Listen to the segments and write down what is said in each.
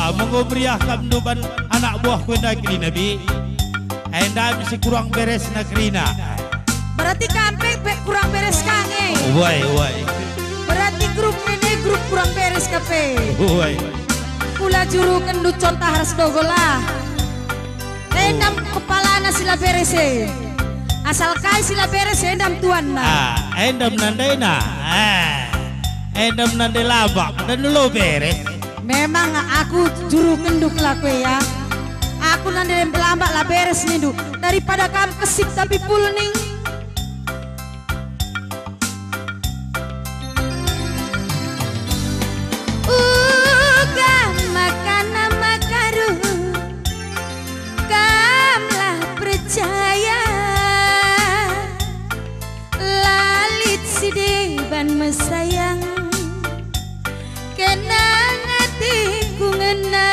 tua mengobriah kamduban anak buah ku negeri nabi. Enda mesti kurang beres negerina. Berarti kampeng kurang beres kange. Woi. Berarti grup ini grup kurang beres kape. Woi. Kula juru kendut contoh harus dogolah. Endam kepala na sila beres asal kai sila beres endam tuan na. Endam nandai na. Endam nandai labak dan lo beres. Memang aku juru kenduk lah kue ya. Aku nandai lambak lah beres nih du. Daripada kamu kesik tapi pul nih. Sayang kenang hatiku ngena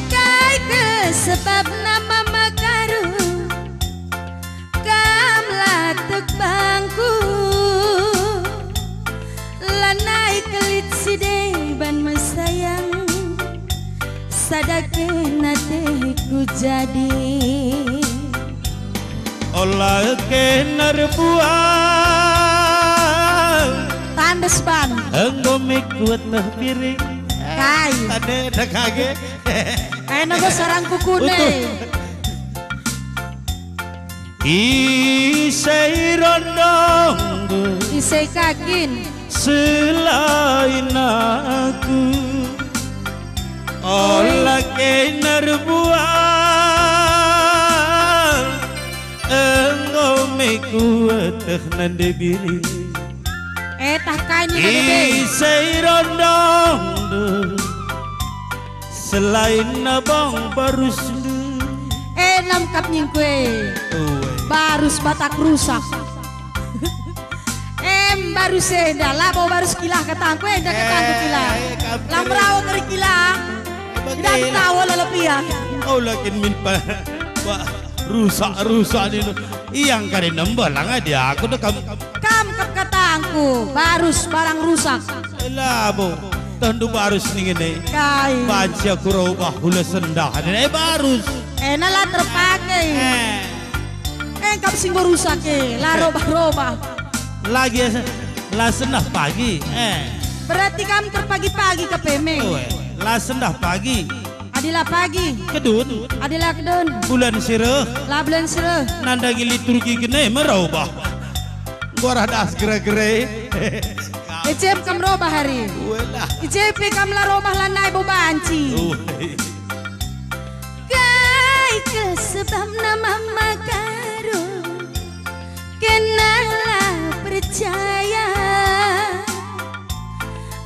kai ke sebab nama makaru kamlah tekbangku lanai kelit sideban mesayang sadakeun hatiku jadi olah kenar buang tandes bang enggo mikut teh piring kai tade dekage kayaknya gue sarang kukune isai rondong isai kakin selain aku olah kenar buang engkau mekuat nande biri tah kain ini isai rondong selain nabang barus enam kap nyingkwe barus batak rusak baru senda labo baru sekilah ketangku ketangku kilah lamrau keri kilah tidak tahu lalapia kau lakin minta rusak ini yang kari nembalang aja aku tuh kamu kap katangku barus barang rusak labo tentu barus nih ini kai baca kurubah hula sendah ini barus nalah terpakai kap sing rusak lah robah lagi lah sendah pagi berarti kamu terpagi-pagi ke peme lah sendah pagi adilah pagi kedun adilah kedun bulan sireh lah bulan sireh nandagi liturgi kene merubah gua radas gere-gere icep kam robah hari icep kam lah robah lanai bobanci kai ke sebab nama makaru kenalah percaya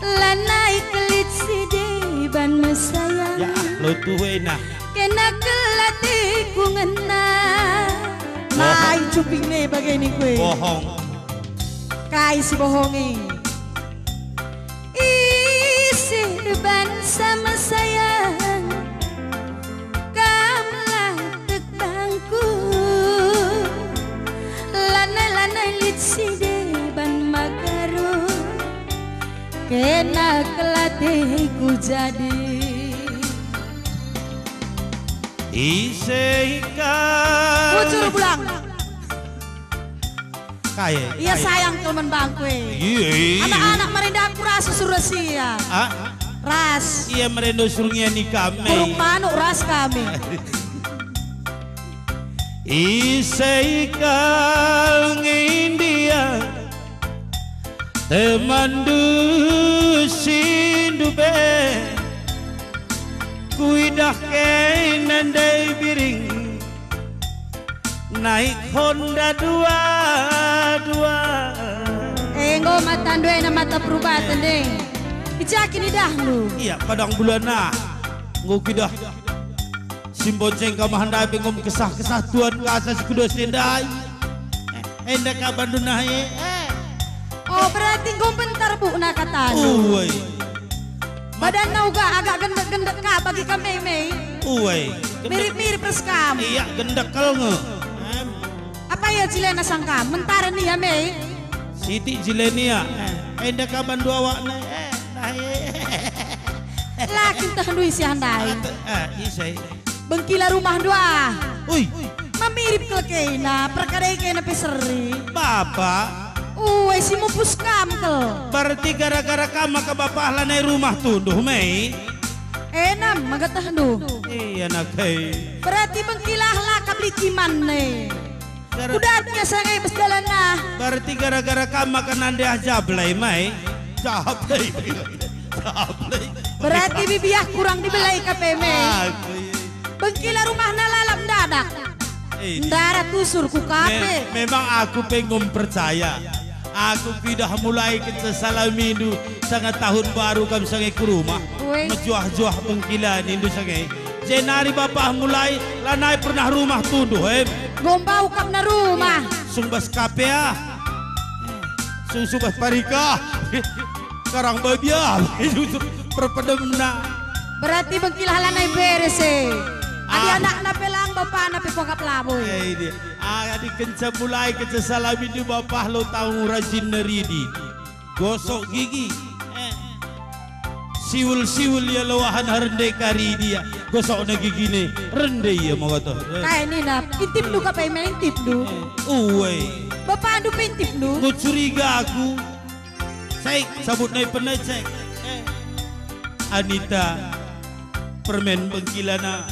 lanai kelit sideban mesayang ya lo tuwe nah kena kelatiku ngena nah cuping nih begini kue bohong kai si bohongi isi deban sama sayang kamlah tekbangku lanai lit sideban makaru kena kelatiku jadi iseikan kucur pulang kaya iya sayang teman bangkwe anak-anak merendah aku rasa suruh sia ras iya merendah suruhnya ni kami burung manuk ras kami iseikan India teman dusindu be kuidah ke nandai biring naik Honda dua ngo mata dua na mata perubatan deh ijakin idah lu iya padang bulan nah ngukidah simbonceng kamahandai bengom kesah-kesah tuan kasas kudo sendai endak kabar dunahe oh berarti gue bentar bu nak kata lu badan nauga agak gendek-gendek kah bagi kami mei mirip-mirip reskam iya gendekal nge apa ya Cilena sangka mentara nih ya mei Siti Jilenia endak kaban dua wakna Lakin tahan duit si handai. Isay. Bengkila rumah dua. Uy. Mamirip ke kena, perkara kena peseri. Bapak. Uy, si mupus kam ke. Berarti gara-gara kamu ke bapak lanai rumah tunduh, Mei. Enam, magatah du. Iya nak hei. Berarti bengkilah lah kabli kiman nih. Udatnya sangai besdalan nah. Berarti gara-gara kamu kan ande jablay, Mei. Jablay. Jablay. Berarti bibiah kurang dibelai KPM. Bengkila rumah nalalap dadak. Darat tusur ku kape. Memang aku pengen percaya. Aku sudah mulai ke Salamindo sangat tahun baru kami sangai ke rumah. Menjuah-juah bengkila nindu sangai. Jenari bapak mulai lanai pernah rumah tunduh. Gombau kam na rumah. Sungbas kape ah. Sungbas parika. Karang babia. Perpedem na. Berarti bengkila lanai beres Adi anak na pelang bapak na pipokap laboy. Adi kenca mulai kenca Salamindo bapak lo tahu rajin neridi. Gosok gigi. Siul-siul ya lawahan rende kari dia. Gosok na gigi ni rende ya mau kata. Kayak ini na intip du kapay main intip du. Uwe. Bapak anu intip du. Nggak curiga aku. Cek sabut na pernah cek. Anita permen bengkila na.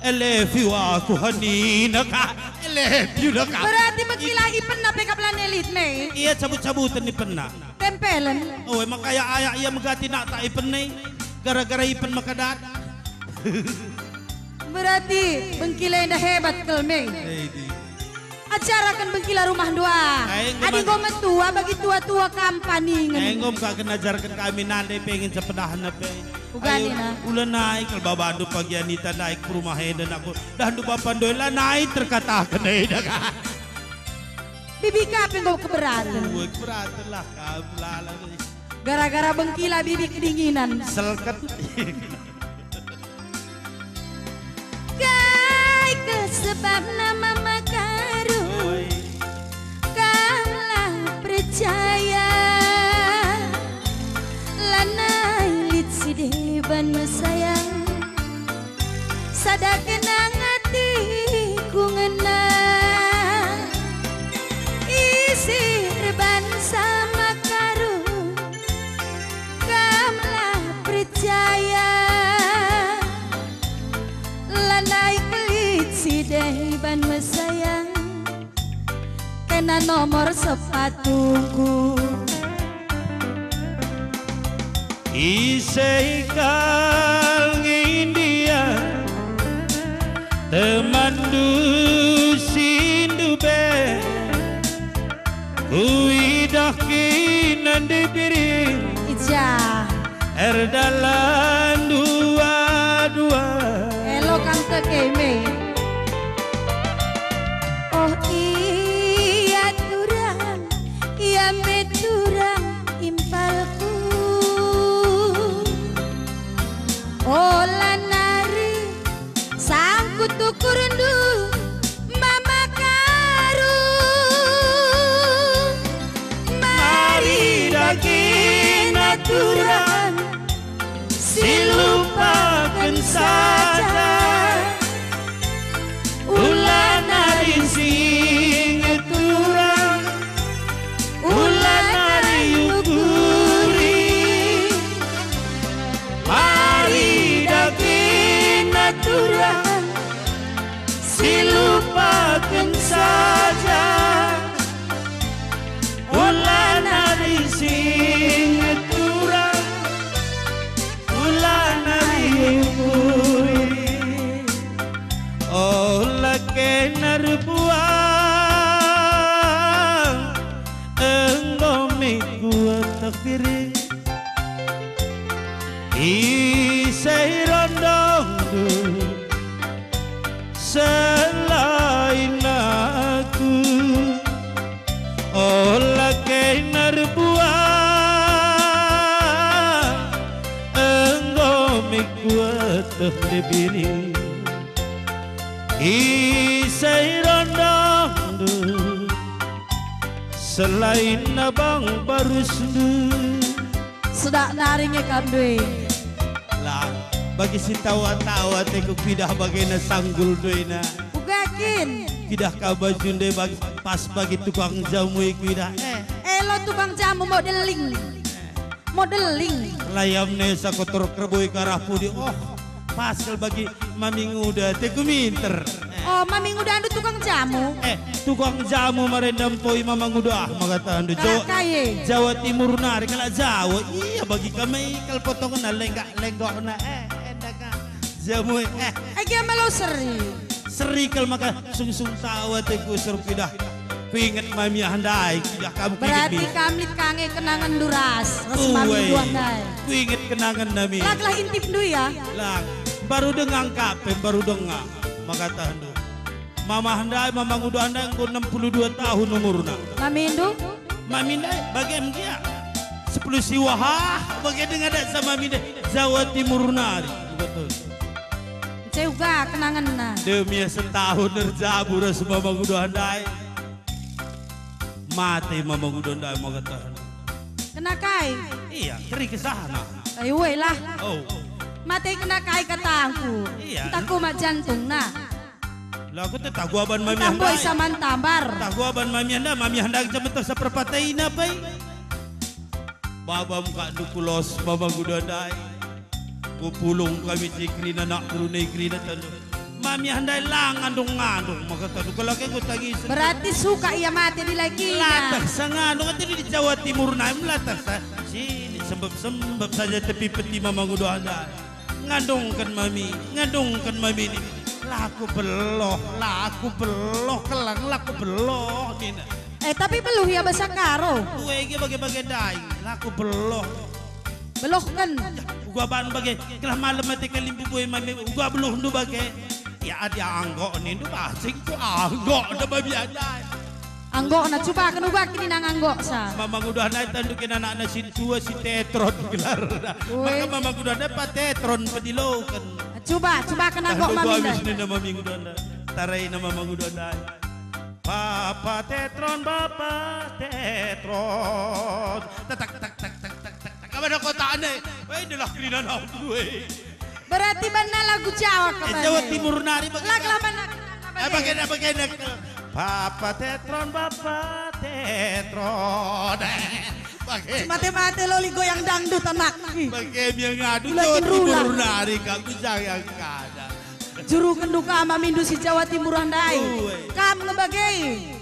Elevi wa aku hanina ka. Elevi na ka. Berarti bengkila ipen na pekaplan elit me. Iya cabut-cabutan ni pernah. Tempelen. Oh emang kaya ayak iya magati nak tak ipen nih. Gara-gara ipen makadat. Berarti bengkila yang dah hebat kelme. Acara kan bengkila rumah dua. Adi gomet tua bagi tua-tua kampaningan. Engom kak kenajarkan kami nande pengen sepedahan apa. Ugani na. Ulan naik kalau babandu pagi Anita naik ke rumah dan aku dah du bapandu lah naik terkatakan dah. Bibi kaping kau keberatan. Keberatan lah kamu lala. Gara-gara bengkila bibi kedinginan. Selket. Kai kesebab nama makaru kalah percaya lanai lit si deban sayang sada kenang hati ku ngena isi reban sama karu kalah percaya lanai kulit si deban sayang kena nomor sepatuku Iseikal India teman du sindu be kuidah kinan dibiri Ija erdalan dua-dua elo kan kekeme. oh iya turang iya meturang impalku ola nari sangku tukurendu mama karu mari daging aturan silupakan saja ulah nari sing turang ulah nari ukuri mari daging aturan silupakan saja ulah nari sing turang ulah nari ukuri olah kenar buang enggome kuat takdiri isai rondong selain aku olah kenar buang enggome kuat takdiri isai rondong selain abang baru sendu Sedak naringnya kamdui. lah bagi si tawa-tawa teku pidah bagena sanggul doina. Ugakin. Kidah kabajunde bagi pas bagi tukang jamu ikidah. Lo tukang jamu modeling. Modeling. Layamne sakotor kerboi karah pudi. Oh, pasal bagi mami nguda teku minter. Oh, mami nguda anu tukang jamu. Tukang jamu marendam poi mama nguda magata anu Jawa Timur nari kala Jawa. Iya bagi kami kal potongan na lenggok na jamu Agi amalo seri. Seri kal maka sung tawa teku serpidah. Pinget mami handai kidah kamu berarti kamlit kange kenangan duras. Ras mami duandai. Pinget kenangan nami. Lah intip du ya. Lah baru dengang kapen baru dengang magata anu. Mama handai mama nguda handai nggo 62 tahun umurna. Mami Indu? Mami ndai bagian dia 10 siwah bagian dengan ada sama mami Jawa Timur nari betul. Juga kenangan na. Demi setahun nerjabu ras mama nguda handai. Mati mama nguda handai magata. Kena kai? Iya, keri ke sana. Ayo lah. Oh. Mati kena kai katangku. Iya. Taku mak jantung na. Lah aku tak guaban mami handai. Tamboy saman tambar. Tak guaban mami handai jam sa perpatai na pai. Baba muka dukulos baba nguda handai. Kupulung kami cikrina nak turun ikrina tanu. Mami handai lang ngandung maka tanu kalau aku tagis. Berarti suka ia mati di lagi. Latah sa ngandung itu di Jawa Timur na latah sa. Sini sebab saja tepi peti mama nguda handai. Ngandungkan mami ini. Laku beloh, kelang laku beloh dina. Tapi beluh ya bahasa karo. Gue bagi dai, laku beloh. Beloh kan. Gua ban bagi kelah malam mati kalimbu boy mami gua beluh ndu bagi. Ya ada anggok ni ndu basing tu anggok da babi ada. Anggok na coba kan ubah kini nang anggok sa. Mama udah naik tandukin anak-anak si tua si tetron gelar. Maka mama udah dapat tetron pedilokan. Coba kan anggok mami. Habis ni nama minggu dah. Tarai nama mama udah naik. Papa tetron, Bapak tetron. Tak. Kamu ada kota aneh. Wah inilah kelinan aku. Berarti mana lagu Jawa kembali? Jawa Timur nari. Lagu mana? Bagaimana? Papa tetron, Bapak tetron. Mati-mati lo ligo yang dangdut anak. Bagaimana yang ngadu Jawa Timur nari kamu jangan kada. Juru kenduka ama mindu si Jawa Timur handai. Kam ngebagai.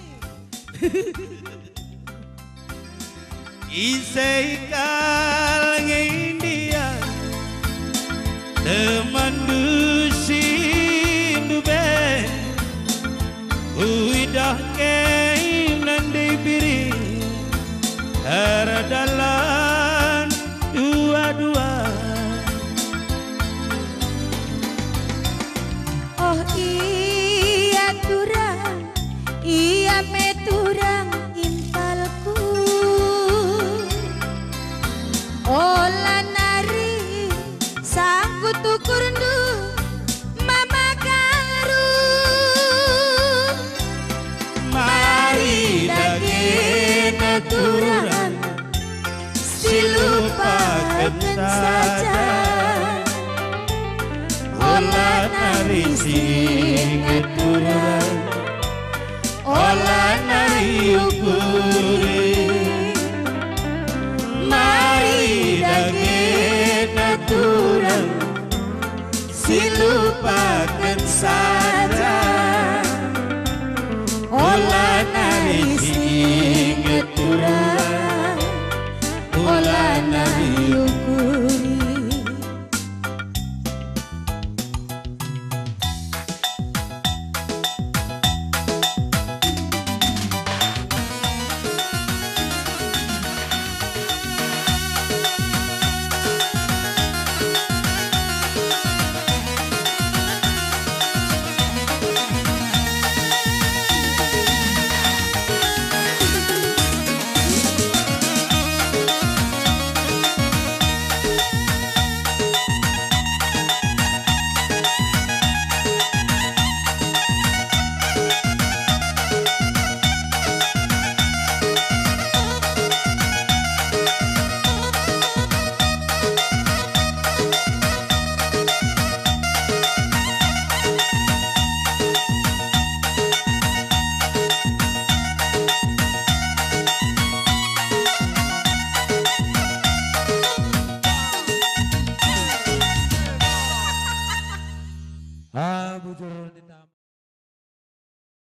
Isaikal ngindia teman dusin dube uidah keim nandi biri terdalan dua-dua. Oh iya turang, iya meturang impalku. Ola nari sangku tukurnu mama karu. Mari daging aturan silupakan saja. Ola nari sing aturan, ola nari ukuri. Mari daging aturan silupakan saja.